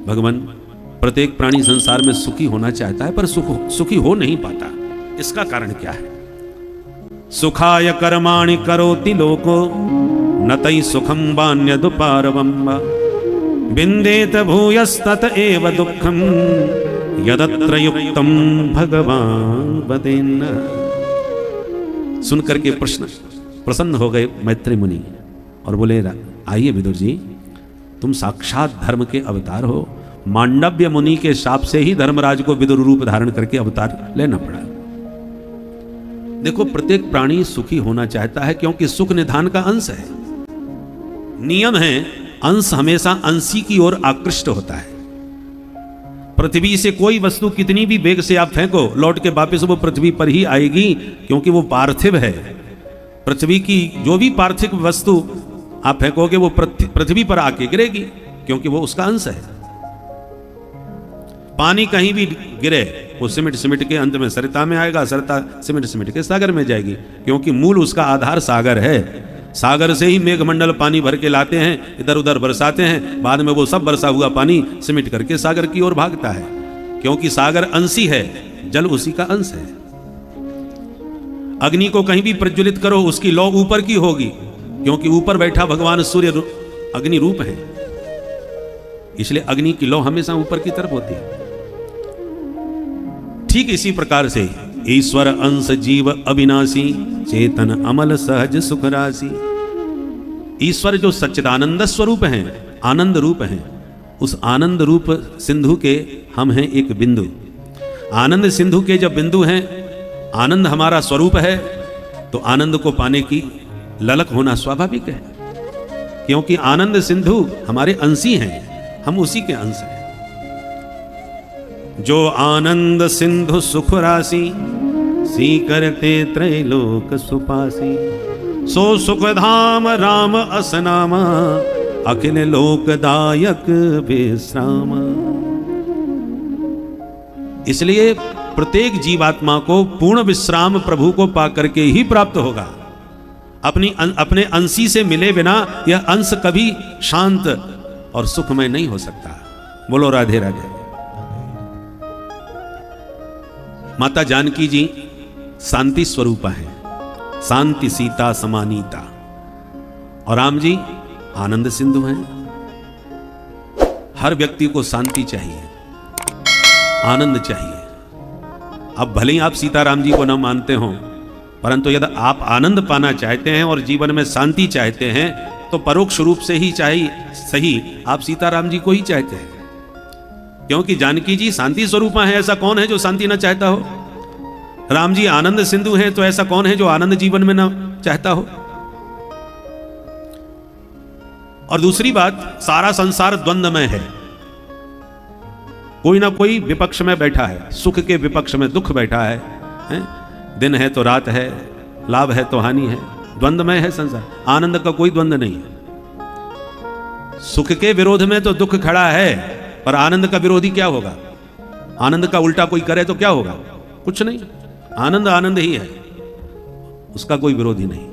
भगवान प्रत्येक प्राणी संसार में सुखी होना चाहता है पर सुखी हो नहीं पाता। इसका कारण क्या है? सुखाय कर्माणि करोति लोको न तै सुखम वान्यदुपारवम विन्देत भूयस्तत एव दुःखम यदत्र युक्तम भगवान वदेन्न। सुन करके प्रसन्न हो गए मैत्री मुनि और बोले, आइए विदुर जी, तुम साक्षात धर्म के अवतार हो। मांडव्य मुनि के शाप से ही धर्मराज को विदुर रूप धारण करके अवतार लेना पड़ा। देखो, प्रत्येक प्राणी सुखी होना चाहता है क्योंकि सुख निधान का अंश है। नियम है, अंश हमेशा अंशी की ओर आकृष्ट होता है। पृथ्वी से कोई वस्तु कितनी भी वेग से आप फेंको, लौट के वापस वो पृथ्वी पर ही आएगी, क्योंकि वो पार्थिव है। पृथ्वी की जो भी पार्थिव वस्तु आप फेंकोगे वो पृथ्वी पर आके गिरेगी, क्योंकि वो उसका अंश है। पानी कहीं भी गिरे वो सिमट सिमट के अंत में सरिता में आएगा, सरिता सिमट सिमट के सागर में जाएगी, क्योंकि मूल उसका आधार सागर है। सागर से ही मेघमंडल पानी भर के लाते हैं, इधर उधर बरसाते हैं, बाद में वो सब बरसा हुआ पानी सिमट करके सागर की ओर भागता है, क्योंकि सागर अंशी है, जल उसी का अंश है। अग्नि को कहीं भी प्रज्वलित करो, उसकी लौ ऊपर की होगी, क्योंकि ऊपर बैठा भगवान सूर्य अग्नि रूप है, इसलिए अग्नि की लौ हमेशा ऊपर की तरफ होती है। ठीक इसी प्रकार से ईश्वर अंश जीव अविनाशी चेतन अमल सहज सुख राशि। ईश्वर जो सच्चिदानंद स्वरूप हैं, आनंद रूप हैं, उस आनंद रूप सिंधु के हम हैं एक बिंदु। आनंद सिंधु के जब बिंदु हैं, आनंद हमारा स्वरूप है, तो आनंद को पाने की ललक होना स्वाभाविक है, क्योंकि आनंद सिंधु हमारे अंशी हैं, हम उसी के अंश हैं। जो आनंद सिंधु सुख राशि सी करते त्रैलोक सुपासी। सो सुख धाम राम असनामा अखिल लोकदायक विश्राम। इसलिए प्रत्येक जीवात्मा को पूर्ण विश्राम प्रभु को पाकर के ही प्राप्त होगा। अपने अंशी से मिले बिना यह अंश कभी शांत और सुखमय नहीं हो सकता। बोलो राधे राधे। माता जानकी जी शांति स्वरूपा है, शांति सीता समानीता, और राम जी आनंद सिंधु हैं। हर व्यक्ति को शांति चाहिए, आनंद चाहिए। अब भले ही आप सीताराम जी को न मानते हो, परंतु यदि आप आनंद पाना चाहते हैं और जीवन में शांति चाहते हैं, तो परोक्ष रूप से ही चाहिए सही आप सीताराम जी को ही चाहते हैं, क्योंकि जानकी जी शांति स्वरूपा है। ऐसा कौन है जो शांति न चाहता हो? राम जी आनंद सिंधु हैं, तो ऐसा कौन है जो आनंद जीवन में न चाहता हो? और दूसरी बात, सारा संसार द्वंद्वमय है। कोई ना कोई विपक्ष में बैठा है, सुख के विपक्ष में दुख बैठा है? दिन है तो रात है, लाभ है तो हानि है, द्वंद्वमय है संसार। आनंद का कोई द्वंद्व नहीं है। सुख के विरोध में तो दुख खड़ा है, पर आनंद का विरोधी क्या होगा? आनंद का उल्टा कोई करे तो क्या होगा? कुछ नहीं। आनंद आनंद ही है, उसका कोई विरोधी नहीं।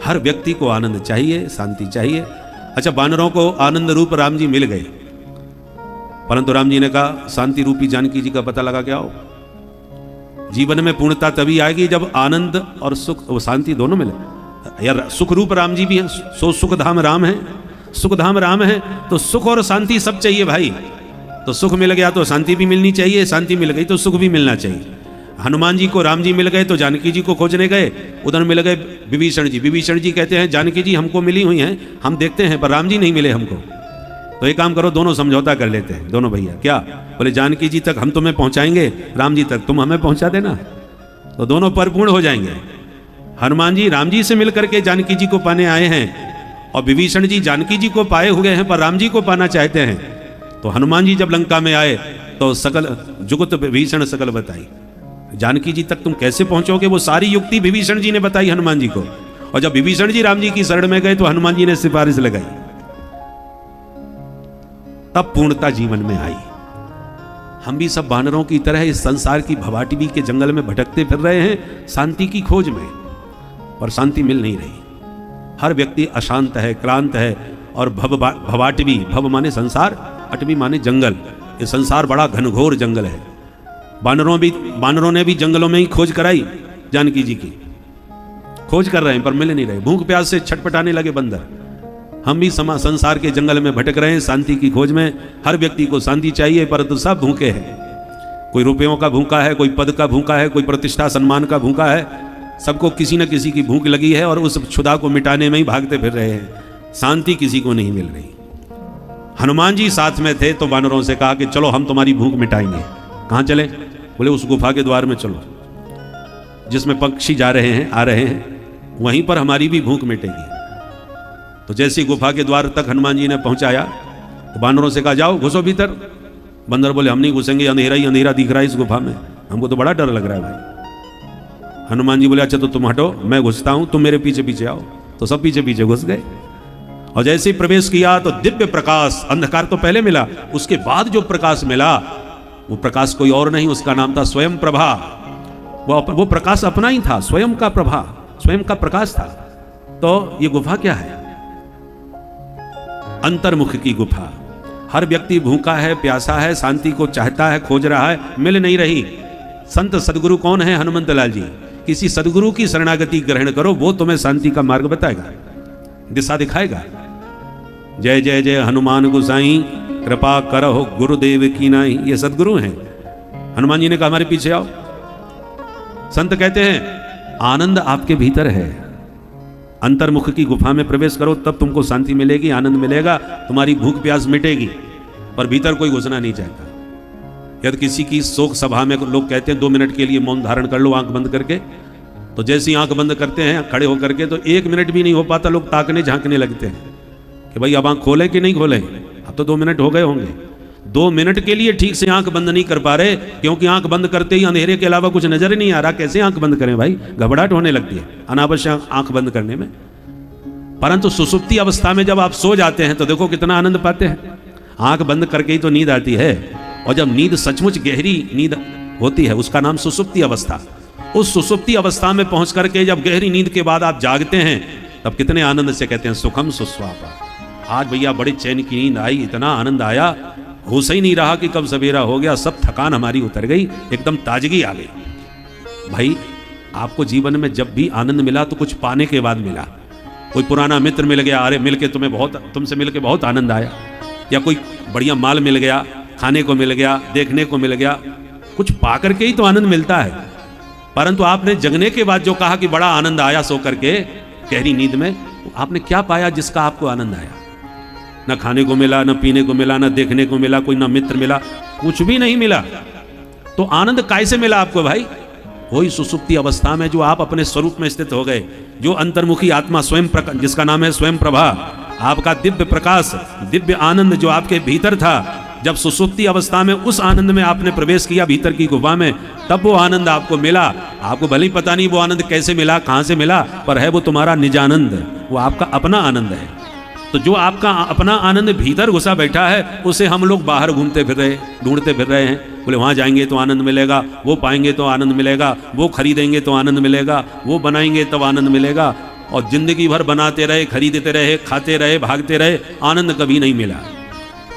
हर व्यक्ति को आनंद चाहिए, शांति चाहिए। अच्छा, वानरों को आनंद रूप राम जी मिल गए, परंतु राम जी ने कहा शांति रूपी जानकी जी का पता लगा के आओ। जीवन में पूर्णता तभी आएगी जब आनंद और सुख और शांति दोनों मिले। यार, सुख रूप राम जी भी हैं, सो सुख धाम राम है, सुख धाम राम है, तो सुख और शांति सब चाहिए भाई। तो सुख मिल गया तो शांति भी मिलनी चाहिए, शांति मिल गई तो सुख भी मिलना चाहिए। हनुमान जी को राम जी मिल गए तो जानकी जी को खोजने गए, उधर मिल गए विभीषण जी। विभीषण जी कहते हैं जानकी जी हमको मिली हुई हैं, हम देखते हैं, पर राम जी नहीं मिले हमको। तो एक काम करो, दोनों समझौता कर लेते हैं, दोनों भैया। क्या बोले? जानकी जी तक हम तुम्हें पहुंचाएंगे, राम जी तक तुम हमें पहुंचा देना, तो दोनों परिपूर्ण हो जाएंगे। हनुमान जी राम जी से मिल करके जानकी जी को पाने आए हैं, और विभीषण जी जानकी जी को पाए हुए हैं पर राम जी को पाना चाहते हैं। तो हनुमान जी जब लंका में आए तो सकल जुगत विभीषण सकल बताई। जानकी जी तक तुम कैसे पहुंचोगे, वो सारी युक्ति विभीषण जी ने बताई हनुमान जी को। और जब विभीषण जी राम जी की शरण में गए तो हनुमान जी ने सिफारिश लगाई, तब पूर्णता जीवन में आई। हम भी सब वानरों की तरह इस संसार की भवाटिवी के जंगल में भटकते फिर रहे हैं शांति की खोज में, पर शांति मिल नहीं रही। हर व्यक्ति अशांत है, क्रांत है, और भवाटिवी, भव माने संसार, अटवी माने जंगल। ये संसार बड़ा घनघोर जंगल है। बानरों ने भी जंगलों में ही खोज कराई, जानकी जी की खोज कर रहे हैं पर मिल नहीं रहे। भूख प्यास से छटपटाने लगे बंदर। हम भी संसार के जंगल में भटक रहे हैं शांति की खोज में। हर व्यक्ति को शांति चाहिए, परंतु सब भूखे हैं। कोई रुपयों का भूखा है, कोई पद का भूखा है, कोई प्रतिष्ठा सम्मान का भूखा है। सबको किसी न किसी की भूख लगी है और उस क्षुधा को मिटाने में ही भागते फिर रहे हैं। शांति किसी को नहीं मिल रही। हनुमान जी साथ में थे तो वानरों से कहा कि चलो हम तुम्हारी भूख मिटाएंगे। कहाँ चले? बोले उस गुफा के द्वार में चलो, जिसमें पक्षी जा रहे हैं आ रहे हैं, वहीं पर हमारी भी भूख मिटेगी। तो जैसी गुफा के द्वार तक हनुमान जी ने पहुंचाया तो बानरों से कहा जाओ घुसो भीतर। बंदर बोले हम नहीं घुसेंगे, अंधेरा ही अंधेरा दिख रहा है इस गुफा में, हमको तो बड़ा डर लग रहा है भाई। हनुमान जी बोले अच्छा तो तुम हटो, मैं घुसता हूं, तुम मेरे पीछे पीछे आओ। तो सब पीछे पीछे घुस गए और जैसे ही प्रवेश किया तो दिव्य प्रकाश, अंधकार तो पहले मिला, उसके बाद जो प्रकाश मिला वो प्रकाश कोई और नहीं, उसका नाम था स्वयं प्रभा। वो प्रकाश अपना ही था, स्वयं का प्रभा, स्वयं का प्रकाश था। तो ये गुफा क्या है? अंतर्मुख की गुफा। हर व्यक्ति भूखा है, प्यासा है, शांति को चाहता है, खोज रहा है, मिल नहीं रही। संत सदगुरु कौन है? हनुमंत लाल जी। किसी सदगुरु की शरणागति ग्रहण करो, वो तुम्हें शांति का मार्ग बताएगा, दिशा दिखाएगा। जय जय जय हनुमान गोसाई, कृपा करहो गुरुदेव की नाई। ये सदगुरु हैं। हनुमान जी ने कहा हमारे पीछे आओ। संत कहते हैं आनंद आपके भीतर है। अंतर्मुख की गुफा में प्रवेश करो, तब तुमको शांति मिलेगी, आनंद मिलेगा, तुम्हारी भूख प्यास मिटेगी। पर भीतर कोई घुसना नहीं चाहता। यदि किसी की शोक सभा में लोग कहते हैं 2 मिनट के लिए मौन धारण कर लो आंख बंद करके, तो जैसी आंख बंद करते हैं खड़े होकर के, तो 1 मिनट भी नहीं हो पाता, लोग ताकने झांकने लगते हैं कि भाई अब आंख खोले कि नहीं खोले। अब तो 2 मिनट हो गए होंगे। 2 मिनट के लिए ठीक से आंख बंद नहीं कर पा रहे, क्योंकि आंख बंद करते ही अंधेरे के अलावा कुछ नजर ही नहीं आ रहा। कैसे आंख बंद करें भाई? घबराहट होने लगती है अनावश्यक आंख बंद करने में। परंतु सुसुप्ति अवस्था में जब आप सो जाते हैं तो देखो कितना आनंद पाते हैं। आंख बंद करके ही तो नींद आती है, और जब नींद सचमुच गहरी नींद होती है उसका नाम सुसुप्ति अवस्था। उस सुसुप्ति अवस्था में पहुंच करके जब गहरी नींद के बाद आप जागते हैं तब कितने आनंद से कहते हैं सुखम सुस्वापा। आज भैया बड़ी चैन की नींद आई, इतना आनंद आया, होश ही नहीं रहा कि कब सवेरा हो गया। सब थकान हमारी उतर गई, एकदम ताजगी आ गई। भाई आपको जीवन में जब भी आनंद मिला तो कुछ पाने के बाद मिला। कोई पुराना मित्र मिल गया, अरे मिलके तुमसे मिलके बहुत आनंद आया, या कोई बढ़िया माल मिल गया, खाने को मिल गया, देखने को मिल गया, कुछ पा करके ही तो आनंद मिलता है। परंतु आपने जगने के बाद जो कहा कि बड़ा आनंद आया सो करके गहरी नींद में, आपने क्या पाया जिसका आपको आनंद आया? न खाने को मिला, न पीने को मिला, न देखने को मिला, कोई न मित्र मिला, कुछ भी नहीं मिला। तो आनंद कैसे मिला आपको भाई? वही सुसुप्ति अवस्था में जो आप अपने स्वरूप में स्थित हो गए, जो अंतर्मुखी आत्मा स्वयं प्रकाश, जिसका नाम है स्वयं प्रभा, आपका दिव्य प्रकाश, दिव्य आनंद जो आपके भीतर था, जब सुसुप्ति अवस्था में उस आनंद में आपने प्रवेश किया भीतर की गुफा में, तब वो आनंद आपको मिला। आपको भले ही पता नहीं वो आनंद कैसे मिला, कहां से मिला, पर है वो तुम्हारा निजानंद, वो आपका अपना आनंद है। तो जो आपका अपना आनंद भीतर घुसा बैठा है, उसे हम लोग बाहर घूमते फिर रहे, ढूंढते फिर रहे हैं। बोले वहां जाएंगे तो आनंद मिलेगा, वो पाएंगे तो आनंद मिलेगा, वो खरीदेंगे तो आनंद मिलेगा, वो बनाएंगे तब आनंद मिलेगा। और जिंदगी भर बनाते रहे, खरीदते रहे, खाते रहे, भागते रहे, आनंद कभी नहीं मिला।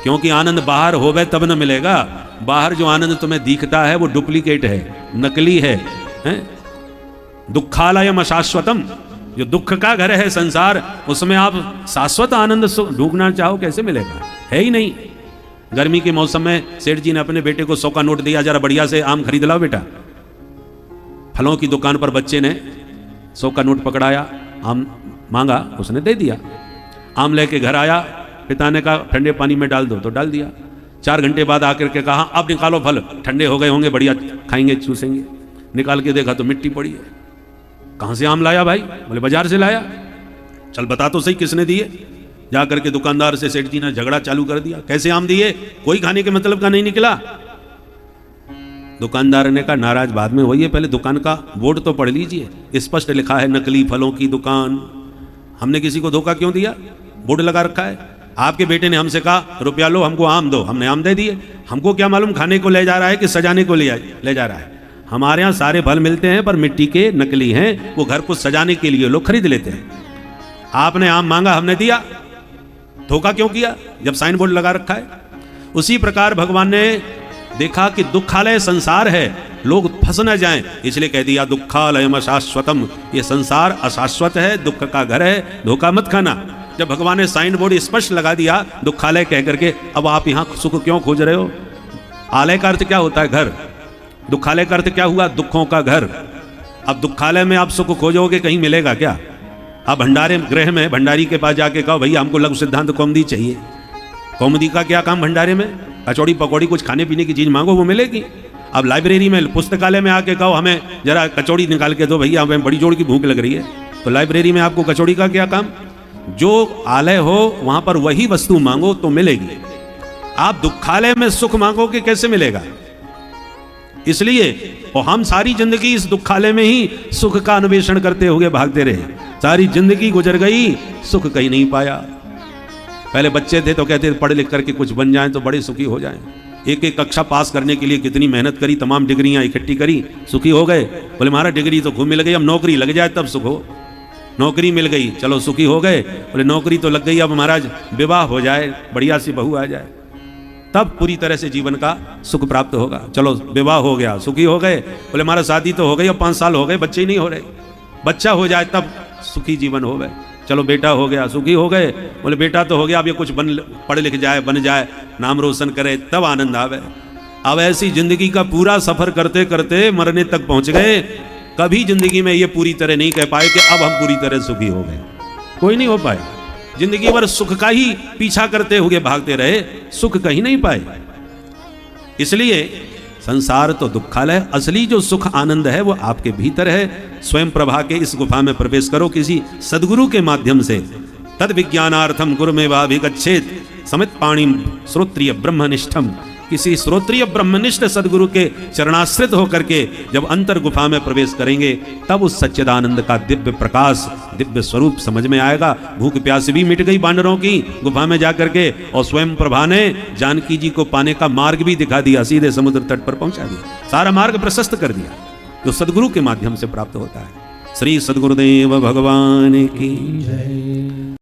क्योंकि आनंद बाहर होवे तब न मिलेगा। बाहर जो आनंद तुम्हें दिखता है वो डुप्लीकेट है, नकली है, दुखालयम अशाश्वतम। जो दुख का घर है संसार, उसमें आप शाश्वत आनंद ढूंढना चाहो कैसे मिलेगा? है ही नहीं। गर्मी के मौसम में सेठ जी ने अपने बेटे को 100 का नोट दिया, जरा बढ़िया से आम खरीद लाओ बेटा। फलों की दुकान पर बच्चे ने 100 का नोट पकड़ाया, आम मांगा, उसने दे दिया। आम लेके घर आया, पिता ने कहा ठंडे पानी में डाल दो, तो डाल दिया। 4 घंटे बाद आकर के कहा अब निकालो फल, ठंडे हो गए होंगे, बढ़िया खाएंगे, चूसेंगे। निकाल के देखा तो मिट्टी पड़ी है। कहां से आम लाया भाई? बोले बाजार से लाया। चल बता तो सही किसने दिए? जा करके दुकानदार से सेठ जी ने झगड़ा चालू कर दिया, कैसे आम दिए, कोई खाने के मतलब का नहीं निकला। दुकानदार ने कहा नाराज बाद में होइए, पहले दुकान का बोर्ड तो पढ़ लीजिए, स्पष्ट लिखा है नकली फलों की दुकान। हमने किसी को धोखा क्यों दिया? बोर्ड लगा रखा है। आपके बेटे ने हमसे कहा रुपया लो, हमको आम दो, हमने आम दे दिए। हमको क्या मालूम खाने को ले जा रहा है कि सजाने को ले जा रहा है। हमारे यहाँ सारे फल मिलते हैं पर मिट्टी के नकली हैं, वो घर को सजाने के लिए लोग खरीद लेते हैं। आपने आम मांगा, हमने दिया। धोखा क्यों किया जब साइन बोर्ड लगा रखा है? उसी प्रकार भगवान ने देखा कि दुखालय संसार है, लोग फंस न जाएं, इसलिए कह दिया दुखालयम अशाश्वतम, ये संसार अशाश्वत है, दुख का घर है, धोखा मत खाना। जब भगवान ने साइन बोर्ड स्पष्ट लगा दिया दुखालय कह करके, अब आप यहाँ सुख क्यों खोज रहे हो? आलय का अर्थ क्या होता है? घर। दुखालय का अर्थ क्या हुआ? दुखों का घर। अब दुखालय में आप सुख खोजोगे, कहीं मिलेगा क्या? आप भंडारे गृह में भंडारी के पास जाके कहो भैया हमको लघु सिद्धांत कौमुदी चाहिए। कौमुदी का क्या काम भंडारे में? कचौड़ी पकौड़ी कुछ खाने पीने की चीज मांगो, वो मिलेगी। अब लाइब्रेरी में पुस्तकालय में आके कहो हमें जरा कचौड़ी निकाल के दो भैया, हमें बड़ी जोड़ की भूख लग रही है, तो लाइब्रेरी में आपको कचौड़ी का क्या काम? जो आलय हो वहां पर वही वस्तु मांगो तो मिलेगी। आप दुखालय में सुख मांगोगे, कैसे मिलेगा? इसलिए और हम सारी जिंदगी इस दुखालय में ही सुख का अन्वेषण करते हुए भागते रहे, सारी जिंदगी गुजर गई, सुख कहीं नहीं पाया। पहले बच्चे थे तो कहते पढ़ लिख करके कुछ बन जाएं तो बड़े सुखी हो जाएं। एक एक कक्षा पास करने के लिए कितनी मेहनत करी, तमाम डिग्रियां इकट्ठी करी, सुखी हो गए। बोले हमारा डिग्री तो खूब मिल गई, अब नौकरी लग जाए तब सुख हो। नौकरी मिल गई, चलो सुखी हो गए। बोले नौकरी तो लग गई, अब महाराज विवाह हो जाए, बढ़िया सी बहू आ जाए, तब पूरी तरह से जीवन का सुख प्राप्त होगा। चलो विवाह हो गया, सुखी हो गए। बोले हमारा शादी तो हो गई, अब 5 साल हो गए, बच्चे ही नहीं हो रहे, बच्चा हो जाए तब सुखी जीवन हो गए। चलो बेटा हो गया, सुखी हो गए। बोले बेटा तो हो गया, अब ये कुछ पढ़ लिख जाए, बन जाए, नाम रोशन करे, तब आनंद आवे। अब ऐसी जिंदगी का पूरा सफर करते करते मरने तक पहुंच गए, कभी जिंदगी में ये पूरी तरह नहीं कह पाए कि अब हम पूरी तरह सुखी हो गए। कोई नहीं हो पाए, जिंदगी भर सुख का ही पीछा करते हुए भागते रहे, सुख कहीं नहीं पाए। इसलिए संसार तो दुखालय, असली जो सुख आनंद है वो आपके भीतर है। स्वयं प्रभा के इस गुफा में प्रवेश करो किसी सदगुरु के माध्यम से। तद विज्ञानार्थम गुरुमेवाभिगच्छेत् समित पाणिम श्रोत्रिय ब्रह्मनिष्ठम, किसी श्रोत्रिय ब्रह्मनिष्ठ सदगुरु के चरणाश्रित होकर के जब अंतर गुफा में प्रवेश करेंगे, तब उस सच्चिदानंद का दिव्य प्रकाश, दिव्य स्वरूप समझ में आएगा। भूख प्यास भी मिट गई बानरों की गुफा में जाकर के, और स्वयं प्रभा ने जानकी जी को पाने का मार्ग भी दिखा दिया, सीधे समुद्र तट पर पहुंचा दिया, सारा मार्ग प्रशस्त कर दिया, जो सदगुरु के माध्यम से प्राप्त होता है। श्री सदगुरुदेव भगवान की जय।